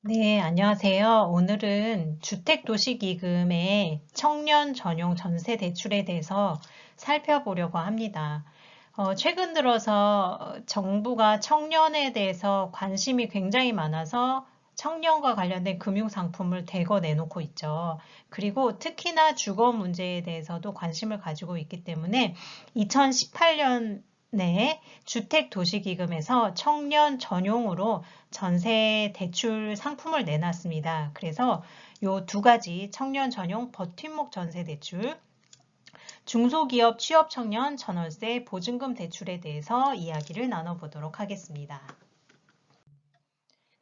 네, 안녕하세요. 오늘은 주택도시기금의 청년 전용 전세 대출에 대해서 살펴보려고 합니다. 최근 들어서 정부가 청년에 대해서 관심이 굉장히 많아서 청년과 관련된 금융상품을 대거 내놓고 있죠. 그리고 특히나 주거 문제에 대해서도 관심을 가지고 있기 때문에 2018년에 주택도시기금에서 청년 전용으로 전세 대출 상품을 내놨습니다. 그래서 요 두 가지 청년 전용 버팀목 전세 대출, 중소기업 취업 청년 전월세 보증금 대출에 대해서 이야기를 나눠보도록 하겠습니다.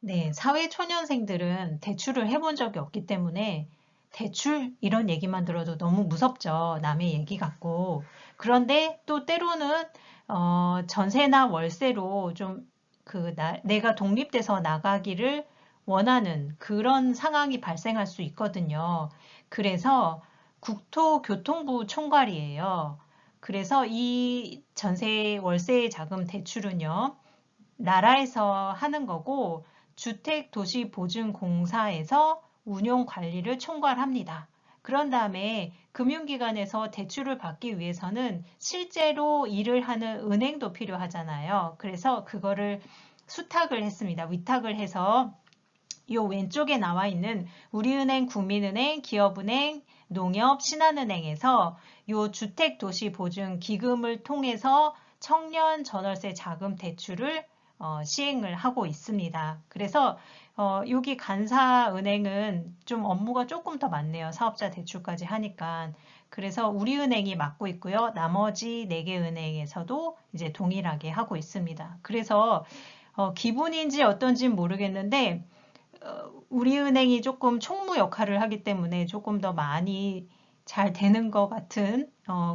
네, 사회초년생들은 대출을 해본 적이 없기 때문에 대출 이런 얘기만 들어도 너무 무섭죠. 남의 얘기 같고. 그런데 또 때로는 전세나 월세로 좀 내가 독립돼서 나가기를 원하는 그런 상황이 발생할 수 있거든요. 그래서 국토교통부 총괄이에요. 그래서 이 전세 월세 자금 대출은요. 나라에서 하는 거고 주택도시보증공사에서 운용 관리를 총괄합니다. 그런 다음에 금융기관에서 대출을 받기 위해서는 실제로 일을 하는 은행도 필요하잖아요. 그래서 그거를 수탁을 했습니다. 위탁을 해서 이 왼쪽에 나와 있는 우리은행, 국민은행, 기업은행, 농협, 신한은행에서 이 주택도시보증기금을 통해서 청년 전월세 자금 대출을 시행을 하고 있습니다. 그래서 여기 간사은행은 좀 업무가 조금 더 많네요. 사업자 대출까지 하니까. 그래서 우리은행이 맡고 있고요. 나머지 4개 은행에서도 이제 동일하게 하고 있습니다. 그래서 기분인지 어떤지 모르겠는데 우리은행이 조금 총무 역할을 하기 때문에 조금 더 많이 잘 되는 것 같은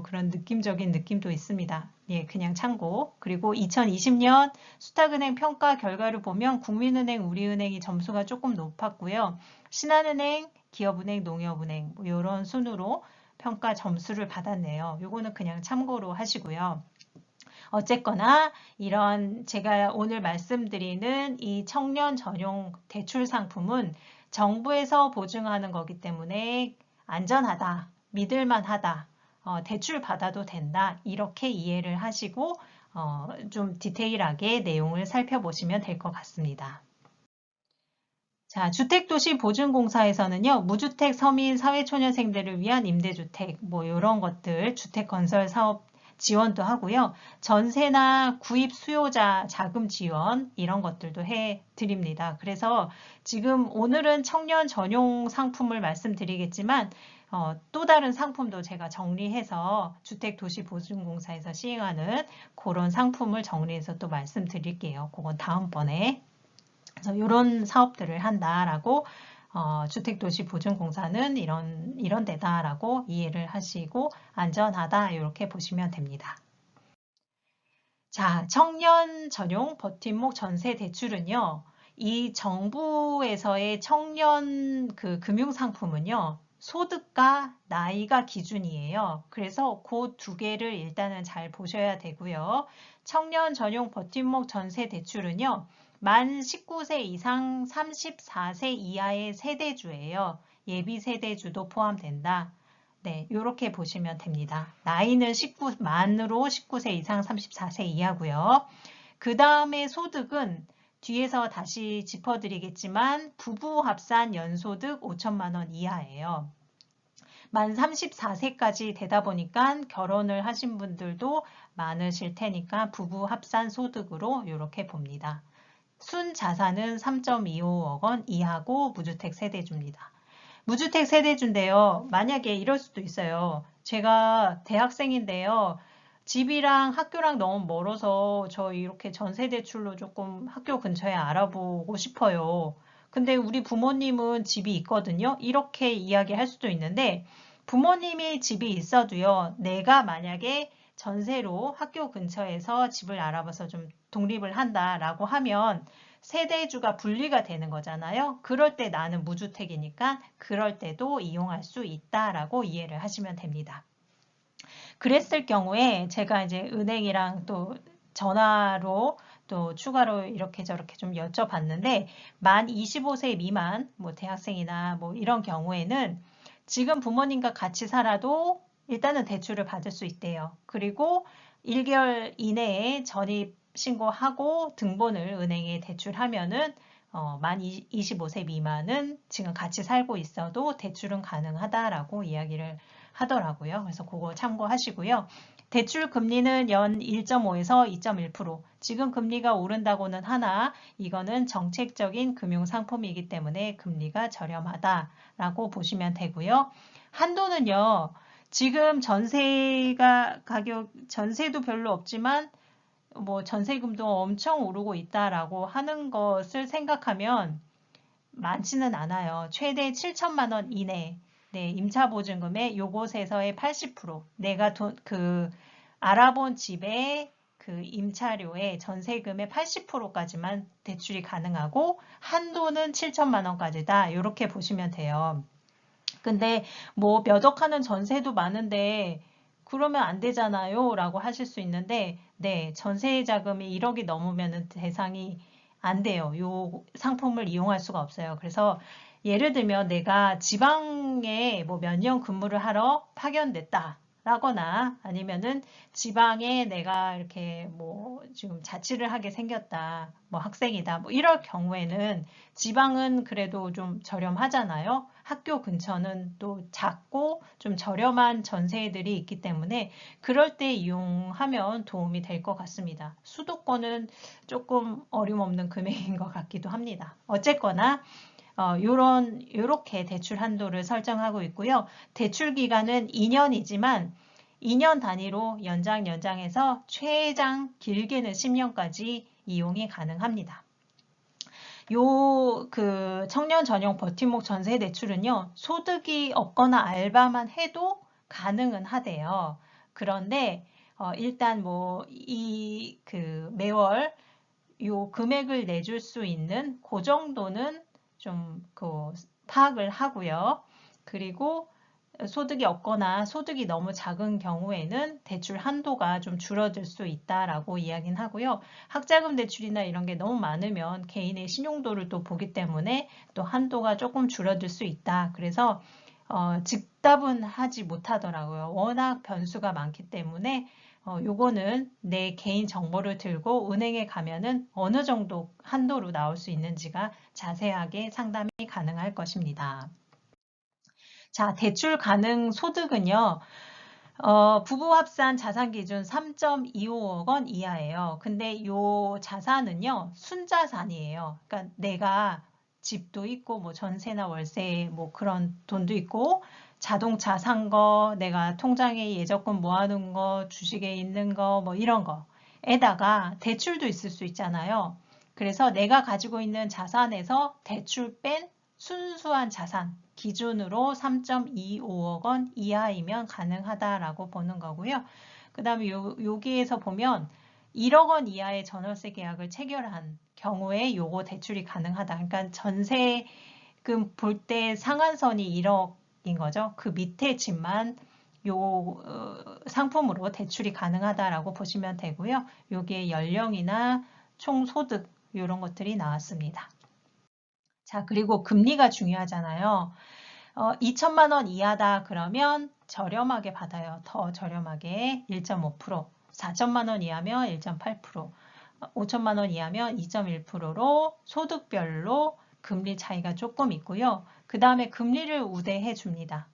그런 느낌적인 느낌도 있습니다. 예, 그냥 참고. 그리고 2020년 수탁은행 평가 결과를 보면 국민은행, 우리은행이 점수가 조금 높았고요. 신한은행, 기업은행, 농협은행 뭐 이런 순으로 평가 점수를 받았네요. 요거는 그냥 참고로 하시고요. 어쨌거나 이런 제가 오늘 말씀드리는 이 청년 전용 대출 상품은 정부에서 보증하는 거기 때문에 안전하다, 믿을만하다, 대출 받아도 된다 이렇게 이해를 하시고 좀 디테일하게 내용을 살펴보시면 될 것 같습니다. 자, 주택도시보증공사에서는요, 무주택 서민 사회초년생들을 위한 임대주택, 뭐 이런 것들, 주택건설 사업 지원도 하고요. 전세나 구입 수요자 자금 지원 이런 것들도 해드립니다. 그래서 지금 오늘은 청년 전용 상품을 말씀드리겠지만 또 다른 상품도 제가 정리해서 주택도시보증공사에서 시행하는 그런 상품을 정리해서 또 말씀드릴게요. 그건 다음번에. 그래서 이런 사업들을 한다라고 주택도시보증공사는 이런 데다라고 이해를 하시고 안전하다 이렇게 보시면 됩니다. 자, 청년 전용 버팀목 전세 대출은요. 이 정부에서의 청년 그 금융상품은요. 소득과 나이가 기준이에요. 그래서 그 두 개를 일단은 잘 보셔야 되고요. 청년 전용 버팀목 전세 대출은요. 만 19세 이상 34세 이하의 세대주예요. 예비 세대주도 포함된다. 네, 이렇게 보시면 됩니다. 나이는 만으로 19세 이상 34세 이하고요. 그 다음에 소득은 뒤에서 다시 짚어드리겠지만 부부 합산 연소득 5천만 원 이하예요. 만 34세까지 되다 보니까 결혼을 하신 분들도 많으실 테니까 부부 합산 소득으로 이렇게 봅니다. 순 자산은 3.25억 원 이하고 무주택 세대주입니다. 무주택 세대주인데요. 만약에 이럴 수도 있어요. 제가 대학생인데요. 집이랑 학교랑 너무 멀어서 저 이렇게 전세 대출로 조금 학교 근처에 알아보고 싶어요. 근데 우리 부모님은 집이 있거든요. 이렇게 이야기할 수도 있는데 부모님이 집이 있어도요. 내가 만약에 전세로 학교 근처에서 집을 알아봐서 좀 독립을 한다라고 하면 세대주가 분리가 되는 거잖아요. 그럴 때 나는 무주택이니까 그럴 때도 이용할 수 있다라고 이해를 하시면 됩니다. 그랬을 경우에 제가 이제 은행이랑 또 전화로 또 추가로 이렇게 저렇게 좀 여쭤봤는데 만 25세 미만 뭐 대학생이나 뭐 이런 경우에는 지금 부모님과 같이 살아도 일단은 대출을 받을 수 있대요. 그리고 1개월 이내에 전입 신고하고 등본을 은행에 제출하면은 만 25세 미만은 지금 같이 살고 있어도 대출은 가능하다라고 이야기를 하더라고요. 그래서 그거 참고하시고요. 대출 금리는 연 1.5에서 2.1%. 지금 금리가 오른다고는 하나 이거는 정책적인 금융 상품이기 때문에 금리가 저렴하다라고 보시면 되고요. 한도는요. 지금 전세도 별로 없지만 뭐 전세금도 엄청 오르고 있다라고 하는 것을 생각하면 많지는 않아요. 최대 7천만 원 이내. 네, 임차보증금의 요것에서의 80%. 내가 알아본 집의 그 임차료의 전세금의 80%까지만 대출이 가능하고 한도는 7천만 원까지다. 이렇게 보시면 돼요. 근데 뭐 몇 억 하는 전세도 많은데 그러면 안 되잖아요 라고 하실 수 있는데 네, 전세 자금이 1억이 넘으면 대상이 안 돼요. 요 상품을 이용할 수가 없어요. 그래서 예를 들면 내가 지방에 뭐 몇 년 근무를 하러 파견됐다. 라거나 아니면은 지방에 내가 이렇게 뭐 지금 자취를 하게 생겼다. 뭐 학생이다. 뭐 이럴 경우에는 지방은 그래도 좀 저렴하잖아요. 학교 근처는 또 작고 좀 저렴한 전세들이 있기 때문에 그럴 때 이용하면 도움이 될 것 같습니다. 수도권은 조금 어림없는 금액인 것 같기도 합니다. 어쨌거나 요렇게 대출 한도를 설정하고 있고요. 대출 기간은 2년이지만 2년 단위로 연장해서 최장 길게는 10년까지 이용이 가능합니다. 청년 전용 버팀목 전세 대출은요, 소득이 없거나 알바만 해도 가능은 하대요. 그런데, 일단 매월 요 금액을 내줄 수 있는 그 정도는 좀 파악을 하고요. 그리고 소득이 없거나 소득이 너무 작은 경우에는 대출 한도가 좀 줄어들 수 있다라고 이야기는 하고요. 학자금 대출이나 이런 게 너무 많으면 개인의 신용도를 또 보기 때문에 또 한도가 조금 줄어들 수 있다. 그래서 즉답은 하지 못하더라고요. 워낙 변수가 많기 때문에 요거는 내 개인 정보를 들고 은행에 가면은 어느 정도 한도로 나올 수 있는지가 자세하게 상담이 가능할 것입니다. 자, 대출 가능 소득은요. 부부 합산 자산 기준 3.25억 원 이하예요. 근데 이 자산은요. 순자산이에요. 그러니까 내가 집도 있고 뭐 전세나 월세 뭐 그런 돈도 있고 자동차 산 거, 내가 통장에 예적금 모아둔 거, 주식에 있는 거 뭐 이런 거에다가 대출도 있을 수 있잖아요. 그래서 내가 가지고 있는 자산에서 대출 뺀 순수한 자산 기준으로 3.25억 원 이하이면 가능하다라고 보는 거고요. 그 다음에 여기에서 보면 1억 원 이하의 전월세 계약을 체결한 경우에 요거 대출이 가능하다. 그러니까 전세금 볼 때 상한선이 1억인 거죠. 그 밑에 집만 요 상품으로 대출이 가능하다라고 보시면 되고요. 여기에 연령이나 총소득 이런 것들이 나왔습니다. 자, 그리고 금리가 중요하잖아요. 2천만 원 이하다 그러면 저렴하게 받아요. 더 저렴하게 1.5%, 4천만 원 이하면 1.8%, 5천만 원 이하면 2.1%로 소득별로 금리 차이가 조금 있고요. 그 다음에 금리를 우대해 줍니다.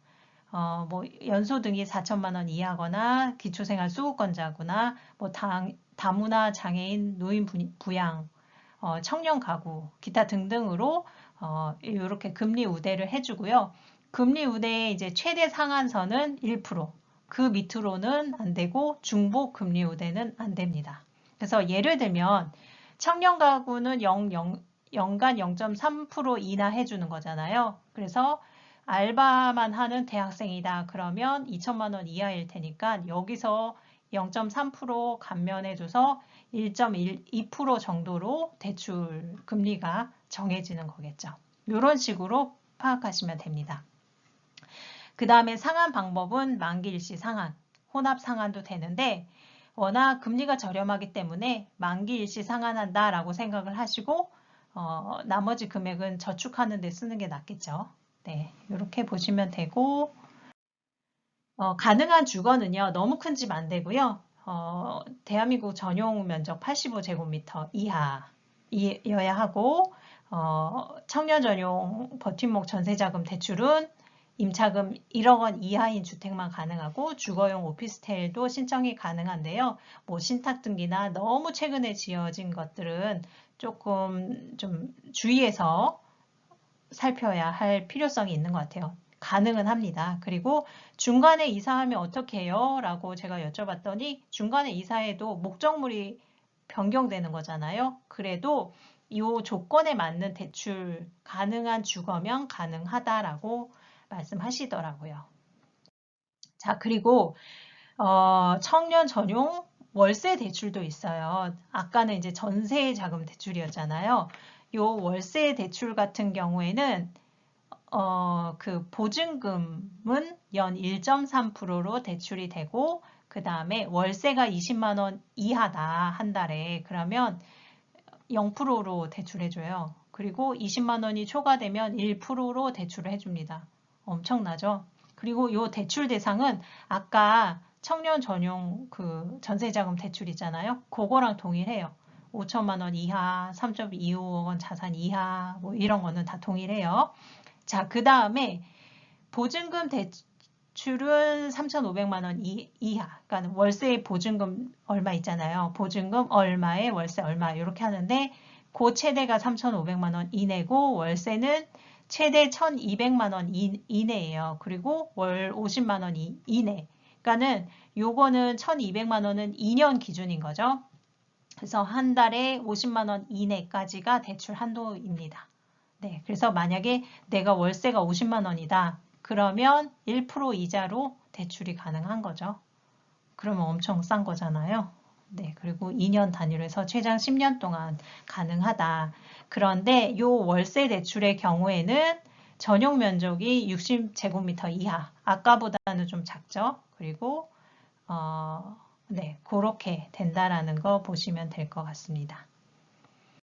연소득이 4천만 원 이하거나 기초생활 수급권자구나, 다문화 장애인 노인 부양, 청년 가구, 기타 등등으로 이렇게 금리 우대를 해주고요. 금리 우대의 이제 최대 상한선은 1%, 그 밑으로는 안 되고 중복 금리 우대는 안 됩니다. 그래서 예를 들면 청년 가구는 연간 0.3% 인하해주는 거잖아요. 그래서 알바만 하는 대학생이다 그러면 2천만 원 이하일 테니까 여기서 0.3% 감면해줘서 1.2% 정도로 대출 금리가 정해지는 거겠죠. 이런 식으로 파악하시면 됩니다. 그 다음에 상한 방법은 만기 일시 상한, 혼합 상한도 되는데 워낙 금리가 저렴하기 때문에 만기 일시 상환한다라고 생각을 하시고 나머지 금액은 저축하는 데 쓰는 게 낫겠죠. 네, 이렇게 보시면 되고 가능한 주거는요. 너무 큰 집 안 되고요. 대한민국 전용 면적 85제곱미터 이하여야 하고 청년 전용 버팀목 전세자금 대출은 임차금 1억 원 이하인 주택만 가능하고 주거용 오피스텔도 신청이 가능한데요. 뭐 신탁 등기나 너무 최근에 지어진 것들은 조금 좀 주의해서 살펴야 할 필요성이 있는 것 같아요. 가능은 합니다. 그리고 중간에 이사하면 어떻게 해요? 라고 제가 여쭤봤더니 중간에 이사해도 목적물이 변경되는 거잖아요. 그래도 이 조건에 맞는 대출 가능한 주거면 가능하다라고 말씀하시더라고요. 자, 그리고 청년 전용 월세 대출도 있어요. 아까는 이제 전세 자금 대출이었잖아요. 요 월세 대출 같은 경우에는 그 보증금은 연 1.3%로 대출이 되고 그 다음에 월세가 20만 원 이하다 한 달에 그러면 0%로 대출해줘요. 그리고 20만 원이 초과되면 1%로 대출을 해줍니다. 엄청나죠? 그리고 이 대출 대상은 아까 청년 전용 그 전세자금 대출이잖아요. 그거랑 동일해요. 5천만 원 이하, 3.25억 원 자산 이하 뭐 이런 거는 다 동일해요. 자, 그 다음에 보증금 대출은 3,500만 원 이하. 그러니까 월세 보증금 얼마 있잖아요. 보증금 얼마에 월세 얼마 이렇게 하는데 그 최대가 3,500만 원 이내고 월세는 최대 1,200만 원 이내예요. 그리고 월 50만 원 이내. 그러니까는 요거는 1,200만 원은 2년 기준인 거죠. 그래서 한 달에 50만 원 이내까지가 대출 한도입니다. 네, 그래서 만약에 내가 월세가 50만 원이다. 그러면 1% 이자로 대출이 가능한 거죠. 그러면 엄청 싼 거잖아요. 네, 그리고 2년 단위로 해서 최장 10년 동안 가능하다. 그런데 요 월세 대출의 경우에는 전용 면적이 60제곱미터 이하. 아까보다는 좀 작죠. 그리고 네, 그렇게 된다라는 거 보시면 될 것 같습니다.